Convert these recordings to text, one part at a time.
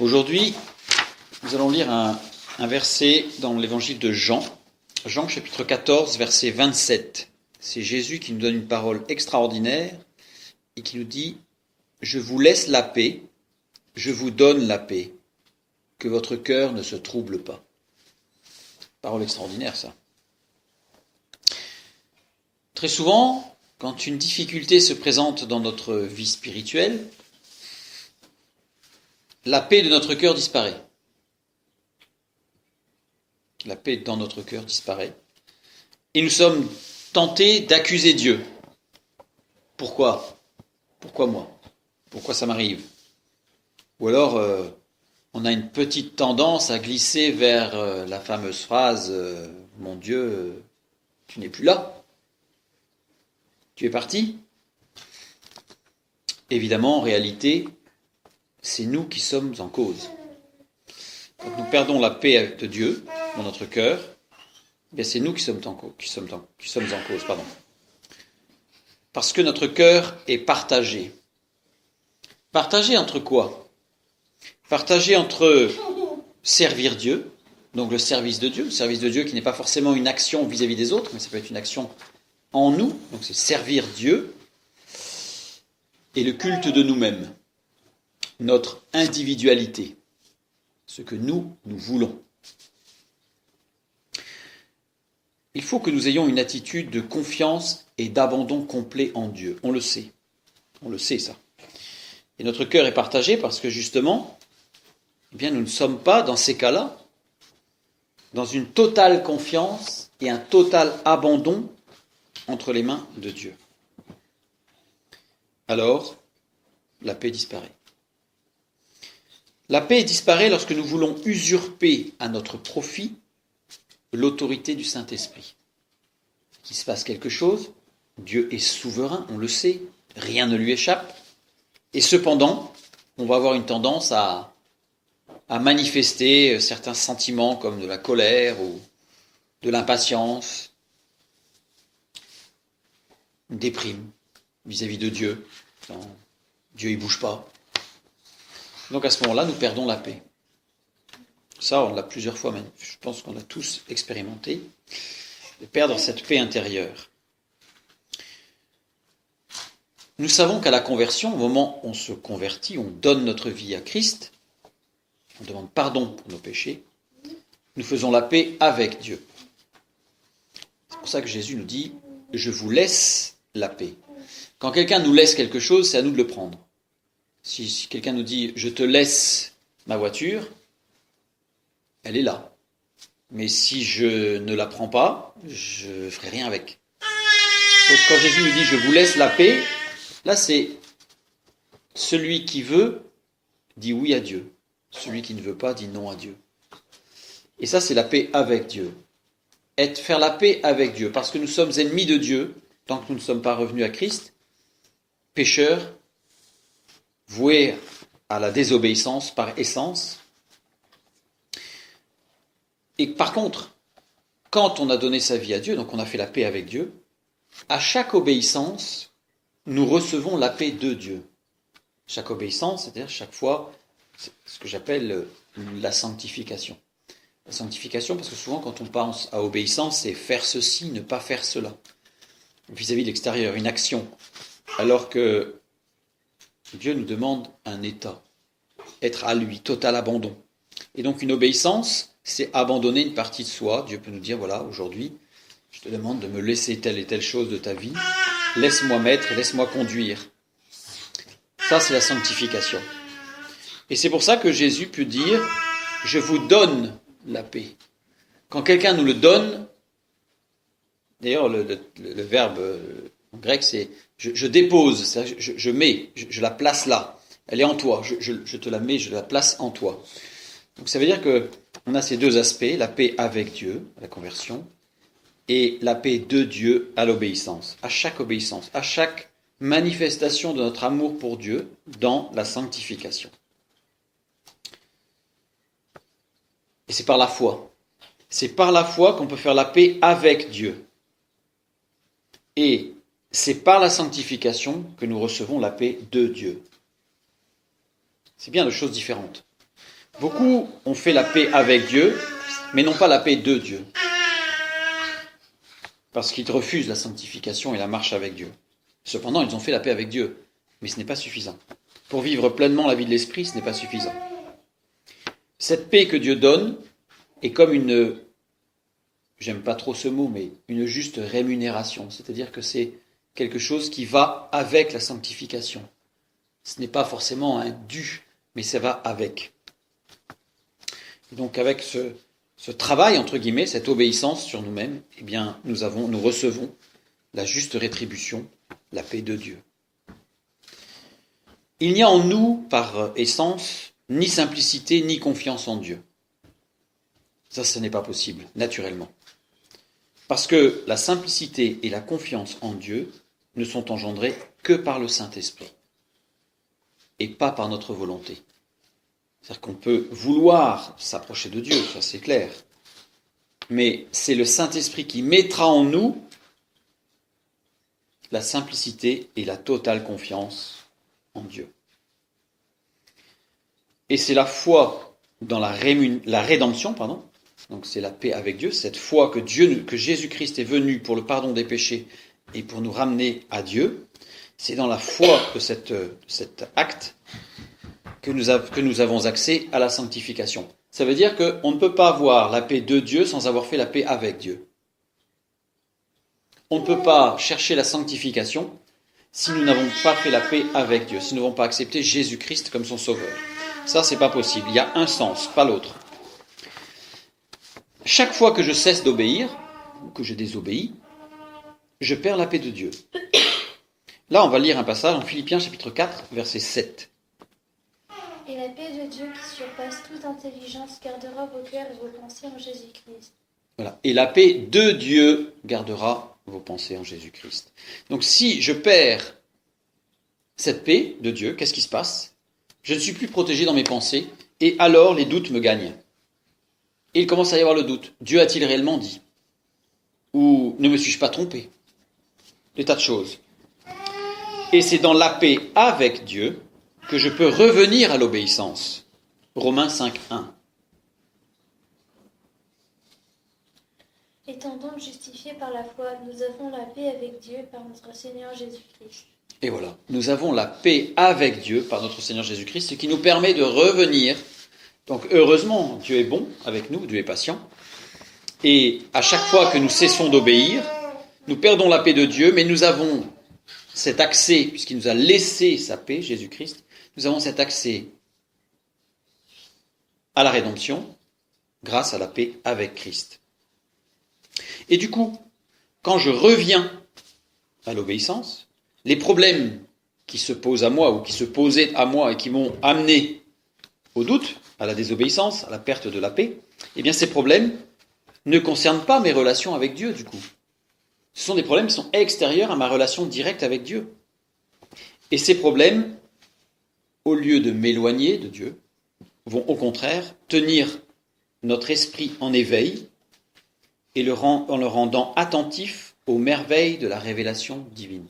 Aujourd'hui, nous allons lire un verset dans l'évangile de Jean. Jean chapitre 14, verset 27. C'est Jésus qui nous donne une parole extraordinaire et qui nous dit « Je vous laisse la paix, je vous donne la paix, que votre cœur ne se trouble pas. » Parole extraordinaire, ça. Très souvent, quand une difficulté se présente dans notre vie spirituelle, la paix de notre cœur disparaît. La paix dans notre cœur disparaît. Et nous sommes tentés d'accuser Dieu. Pourquoi ? Pourquoi moi ? Pourquoi ça m'arrive ? Ou alors, on a une petite tendance à glisser vers la fameuse phrase « Mon Dieu, tu n'es plus là. Tu es parti ?» Évidemment, en réalité, c'est nous qui sommes en cause. Quand nous perdons la paix de Dieu dans notre cœur, c'est nous qui sommes en cause. Parce que notre cœur est partagé. Partagé entre quoi ? Partagé entre servir Dieu, donc le service de Dieu qui n'est pas forcément une action vis-à-vis des autres, mais ça peut être une action en nous, donc c'est servir Dieu, et le culte de nous-mêmes, notre individualité, ce que nous voulons. Il faut que nous ayons une attitude de confiance et d'abandon complet en Dieu. On le sait ça. Et notre cœur est partagé parce que justement, nous ne sommes pas dans ces cas-là, dans une totale confiance et un total abandon entre les mains de Dieu. Alors, la paix disparaît. La paix disparaît lorsque nous voulons usurper à notre profit l'autorité du Saint-Esprit. Qu'il se passe quelque chose, Dieu est souverain, on le sait, rien ne lui échappe, et cependant, on va avoir une tendance à manifester certains sentiments comme de la colère ou de l'impatience, une déprime vis-à-vis de Dieu. Dieu, il bouge pas. Donc à ce moment-là, nous perdons la paix. Ça, on l'a plusieurs fois, même. Je pense qu'on l'a tous expérimenté, de perdre cette paix intérieure. Nous savons qu'à la conversion, au moment où on se convertit, on donne notre vie à Christ, on demande pardon pour nos péchés, nous faisons la paix avec Dieu. C'est pour ça que Jésus nous dit « Je vous laisse la paix ». Quand quelqu'un nous laisse quelque chose, c'est à nous de le prendre. Si quelqu'un nous dit « Je te laisse ma voiture », elle est là. Mais si je ne la prends pas, je ne ferai rien avec. Donc quand Jésus nous dit « Je vous laisse la paix », là c'est celui qui veut dit oui à Dieu. Celui qui ne veut pas dit non à Dieu. Et ça c'est la paix avec Dieu. Faire la paix avec Dieu. Parce que nous sommes ennemis de Dieu, tant que nous ne sommes pas revenus à Christ, pécheurs, voués à la désobéissance par essence. Et par contre, quand on a donné sa vie à Dieu, donc on a fait la paix avec Dieu, à chaque obéissance, nous recevons la paix de Dieu. Chaque obéissance, c'est-à-dire chaque fois, c'est ce que j'appelle la sanctification. La sanctification, parce que souvent quand on pense à obéissance, c'est faire ceci, ne pas faire cela. Vis-à-vis de l'extérieur, une action. Alors que Dieu nous demande un état, être à lui, total abandon. Et donc une obéissance, c'est abandonner une partie de soi. Dieu peut nous dire, voilà, aujourd'hui, je te demande de me laisser telle et telle chose de ta vie. Laisse-moi maître, laisse-moi conduire. Ça, c'est la sanctification. Et c'est pour ça que Jésus peut dire, je vous donne la paix. Quand quelqu'un nous le donne, d'ailleurs, le verbe en grec, c'est je dépose, c'est-à-dire je mets, je la place là. Elle est en toi, je te la mets, je la place en toi. Donc ça veut dire qu'on a ces deux aspects, la paix avec Dieu, à la conversion, et la paix de Dieu à l'obéissance, à chaque manifestation de notre amour pour Dieu dans la sanctification. Et c'est par la foi. C'est par la foi qu'on peut faire la paix avec Dieu. Et c'est par la sanctification que nous recevons la paix de Dieu. C'est bien deux choses différentes. Beaucoup ont fait la paix avec Dieu, mais non pas la paix de Dieu. Parce qu'ils refusent la sanctification et la marche avec Dieu. Cependant, ils ont fait la paix avec Dieu, mais ce n'est pas suffisant. Pour vivre pleinement la vie de l'esprit, ce n'est pas suffisant. Cette paix que Dieu donne est comme une, j'aime pas trop ce mot, mais une juste rémunération. C'est-à-dire que c'est quelque chose qui va avec la sanctification. Ce n'est pas forcément un dû, mais ça va avec. Et donc avec ce travail, entre guillemets, cette obéissance sur nous-mêmes, eh bien, nous recevons la juste rétribution, la paix de Dieu. Il n'y a en nous, par essence, ni simplicité, ni confiance en Dieu. Ça, ce n'est pas possible, naturellement. Parce que la simplicité et la confiance en Dieu ne sont engendrées que par le Saint-Esprit, et pas par notre volonté. C'est-à-dire qu'on peut vouloir s'approcher de Dieu, ça c'est clair. Mais c'est le Saint-Esprit qui mettra en nous la simplicité et la totale confiance en Dieu. Et c'est la foi dans la rédemption, donc c'est la paix avec Dieu, cette foi que Jésus-Christ est venu pour le pardon des péchés et pour nous ramener à Dieu. C'est dans la foi de cet acte que nous avons accès à la sanctification. Ça veut dire qu'on ne peut pas avoir la paix de Dieu sans avoir fait la paix avec Dieu. On ne peut pas chercher la sanctification si nous n'avons pas fait la paix avec Dieu, si nous n'avons pas accepté Jésus-Christ comme son sauveur. Ça, c'est pas possible. Il y a un sens, pas l'autre. Chaque fois que je cesse d'obéir, ou que je désobéis, je perds la paix de Dieu. Là, on va lire un passage en Philippiens chapitre 4, verset 7. Et la paix de Dieu qui surpasse toute intelligence gardera vos cœurs et vos pensées en Jésus-Christ. Voilà. Et la paix de Dieu gardera vos pensées en Jésus-Christ. Donc si je perds cette paix de Dieu, qu'est-ce qui se passe ? Je ne suis plus protégé dans mes pensées, et alors les doutes me gagnent. Et il commence à y avoir le doute. Dieu a-t-il réellement dit ? Ou ne me suis-je pas trompé ? Des tas de choses. Et c'est dans la paix avec Dieu que je peux revenir à l'obéissance. Romains 5, 1. Étant donc justifiés par la foi, nous avons la paix avec Dieu par notre Seigneur Jésus-Christ. Et voilà, nous avons la paix avec Dieu par notre Seigneur Jésus-Christ, ce qui nous permet de revenir. Donc heureusement, Dieu est bon avec nous, Dieu est patient. Et à chaque fois que nous cessons d'obéir, nous perdons la paix de Dieu, mais nous avons cet accès, puisqu'il nous a laissé sa paix, Jésus-Christ, nous avons cet accès à la rédemption grâce à la paix avec Christ. Et du coup, quand je reviens à l'obéissance, les problèmes qui se posent à moi ou qui se posaient à moi et qui m'ont amené au doute, à la désobéissance, à la perte de la paix, eh bien ces problèmes ne concernent pas mes relations avec Dieu du coup. Ce sont des problèmes qui sont extérieurs à ma relation directe avec Dieu. Et ces problèmes, au lieu de m'éloigner de Dieu, vont au contraire tenir notre esprit en éveil et en le rendant attentif aux merveilles de la révélation divine.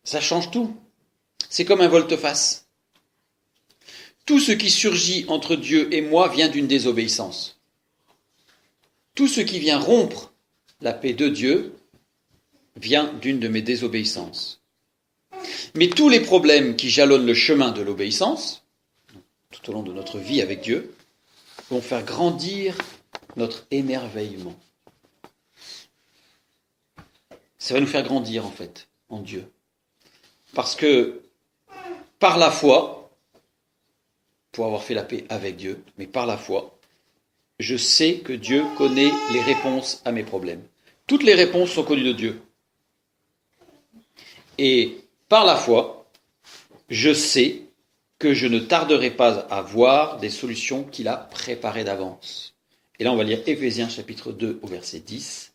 Ça change tout. C'est comme un volte-face. Tout ce qui surgit entre Dieu et moi vient d'une désobéissance. Tout ce qui vient rompre la paix de Dieu vient d'une de mes désobéissances. Mais tous les problèmes qui jalonnent le chemin de l'obéissance, tout au long de notre vie avec Dieu, vont faire grandir notre émerveillement. Ça va nous faire grandir en fait, en Dieu. Parce que par la foi, pour avoir fait la paix avec Dieu, mais par la foi, je sais que Dieu connaît les réponses à mes problèmes. Toutes les réponses sont connues de Dieu. Et par la foi, je sais que je ne tarderai pas à voir des solutions qu'il a préparées d'avance. Et là, on va lire Éphésiens chapitre 2 au verset 10.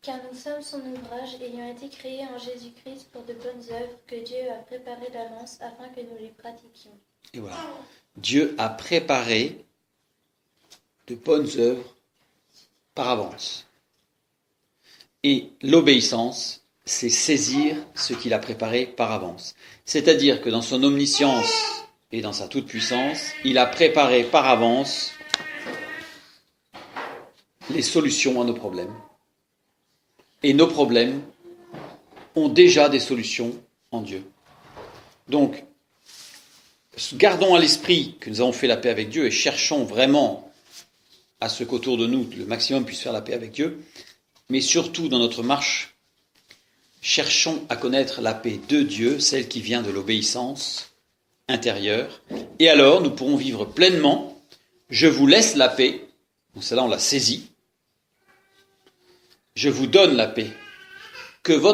Car nous sommes son ouvrage, ayant été créés en Jésus-Christ pour de bonnes œuvres que Dieu a préparées d'avance afin que nous les pratiquions. Et voilà. Dieu a préparé de bonnes œuvres par avance. Et l'obéissance, c'est saisir ce qu'il a préparé par avance. C'est-à-dire que dans son omniscience et dans sa toute-puissance, il a préparé par avance les solutions à nos problèmes. Et nos problèmes ont déjà des solutions en Dieu. Donc, gardons à l'esprit que nous avons fait la paix avec Dieu et cherchons vraiment à ce qu'autour de nous, le maximum puisse faire la paix avec Dieu, mais surtout dans notre marche, cherchons à connaître la paix de Dieu, celle qui vient de l'obéissance intérieure, et alors nous pourrons vivre pleinement. Je vous laisse la paix, donc celle-là on l'a saisie, je vous donne la paix, que votre